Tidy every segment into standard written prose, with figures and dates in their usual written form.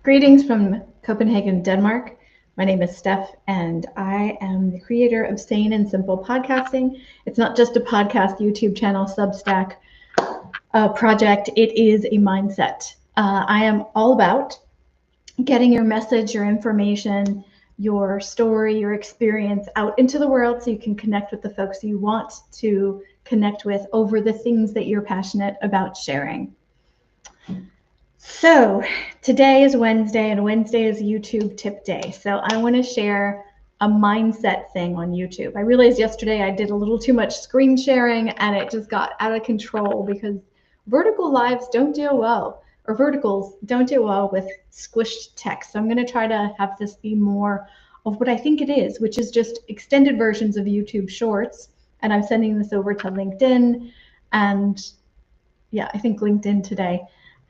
Greetings from Copenhagen, Denmark. My name is Steph, and I am the creator of Sane and Simple Podcasting. It's not just a podcast, YouTube channel, Substack project. It is a mindset. I am all about getting your message, your information, your story, your experience out into the world so you can connect with the folks you want to connect with over the things that you're passionate about sharing. So today is Wednesday, and Wednesday is YouTube tip day. So I want to share a mindset thing on YouTube. I realized yesterday I did a little too much screen sharing and it just got out of control because vertical lives don't do well, or verticals don't do well with squished text. So I'm going to try to have this be more of what I think it is, which is just extended versions of YouTube shorts. And I'm sending this over to LinkedIn and I think LinkedIn today,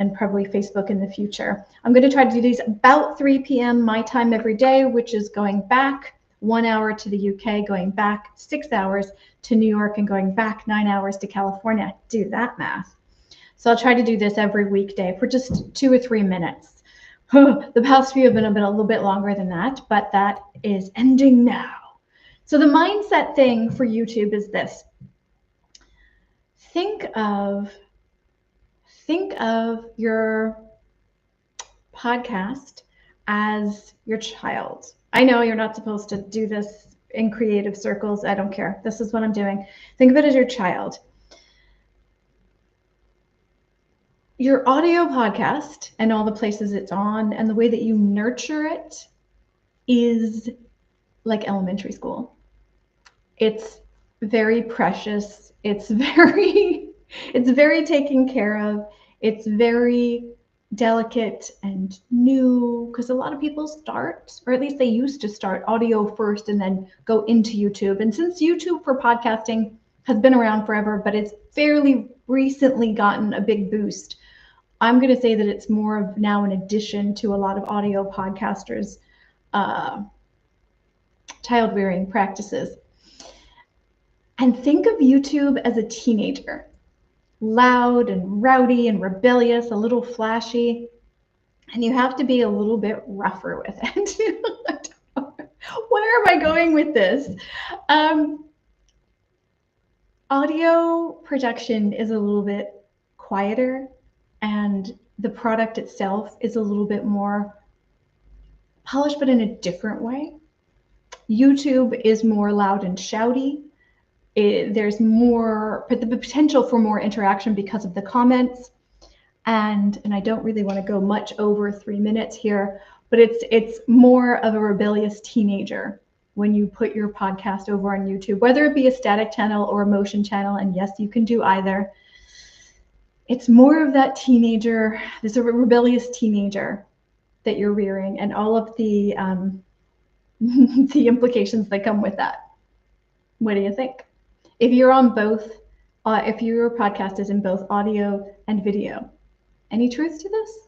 and probably Facebook in the future. I'm going to try to do these about 3 p.m. my time every day, which is going back 1 hour to the UK, going back 6 hours to New York, and going back 9 hours to California. Do that math. So I'll try to do this every weekday for just 2 or 3 minutes. The past few have been a little bit longer than that, but that is ending now. So the mindset thing for YouTube is this. Think of your podcast as your child. I know you're not supposed to do this in creative circles. I don't care. This is what I'm doing. Think of it as your child. Your audio podcast and all the places it's on and the way that you nurture it is like elementary school. It's very precious. It's very taken care of. It's very delicate and new, because a lot of people start, or at least they used to start, audio first and then go into YouTube. And since YouTube for podcasting has been around forever, but it's fairly recently gotten a big boost, I'm going to say that it's more of now an addition to a lot of audio podcasters' child rearing practices. And think of YouTube as a teenager. Loud and rowdy and rebellious, a little flashy, and you have to be a little bit rougher with it. Where am I going with this? Audio production is a little bit quieter, and the product itself is a little bit more polished, but in a different way. YouTube is more loud and shouty. There's more, but the potential for more interaction because of the comments, and I don't really want to go much over 3 minutes here, but it's more of a rebellious teenager when you put your podcast over on YouTube, whether it be a static channel or a motion channel, and yes, you can do either. It's more of that teenager. There's a rebellious teenager that you're rearing, and all of the the implications that come with that. What do you think? If you're on both, if your podcast is in both audio and video, any truth to this?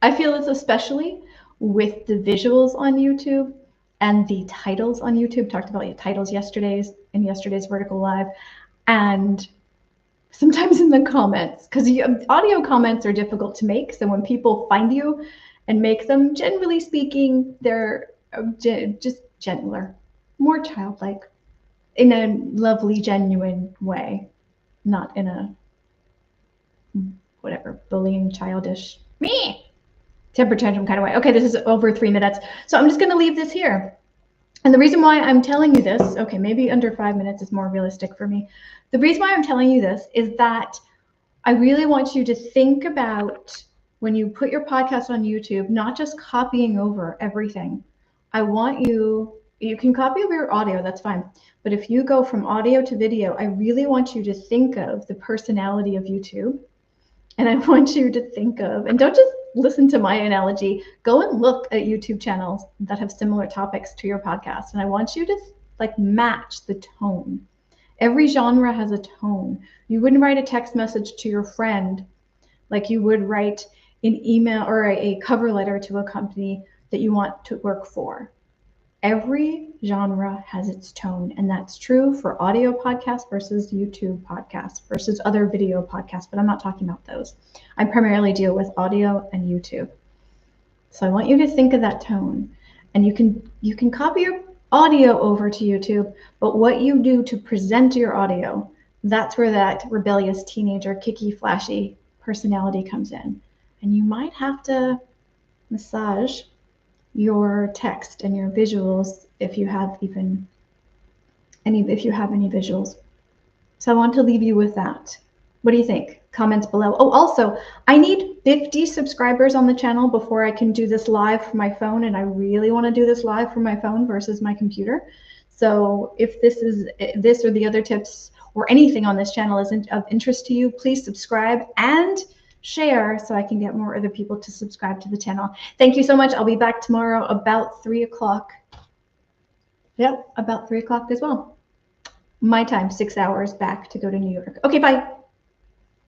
I feel it's especially with the visuals on YouTube and the titles on YouTube. Talked about your titles in yesterday's Vertical Live, and sometimes in the comments, because audio comments are difficult to make. So when people find you and make them, generally speaking, they're just gentler, more childlike, in a lovely, genuine way, not in a whatever, bullying, childish, temper tantrum kind of way. Okay, this is over 3 minutes, so I'm just going to leave this here. And the reason why I'm telling you this, okay, maybe under 5 minutes is more realistic for me. The reason why I'm telling you this is that I really want you to think about, when you put your podcast on YouTube, not just copying over everything. I want you can copy over your audio, that's fine. But if you go from audio to video, I really want you to think of the personality of YouTube. And I want you to think of, and don't just listen to my analogy, go and look at YouTube channels that have similar topics to your podcast. And I want you to match the tone. Every genre has a tone. You wouldn't write a text message to your friend like you would write an email or a cover letter to a company that you want to work for. Every genre has its tone, and that's true for audio podcasts versus YouTube podcasts versus other video podcasts, but I'm not talking about those. I primarily deal with audio and YouTube. So I want you to think of that tone, and you can copy your audio over to YouTube, but what you do to present your audio, that's where that rebellious teenager, kicky, flashy personality comes in. And you might have to massage your text and your visuals if you have any visuals. So I want to leave you with that. What do you think? Comments below. Oh, also, I need 50 subscribers on the channel before I can do this live from my phone, and I really want to do this live from my phone versus my computer. So if this or the other tips or anything on this channel is of interest to you, please subscribe and share so I can get more other people to subscribe to the channel. Thank you so much. I'll be back tomorrow about 3 o'clock. Yep, about 3 o'clock as well. My time, 6 hours back to go to New York. Okay, bye.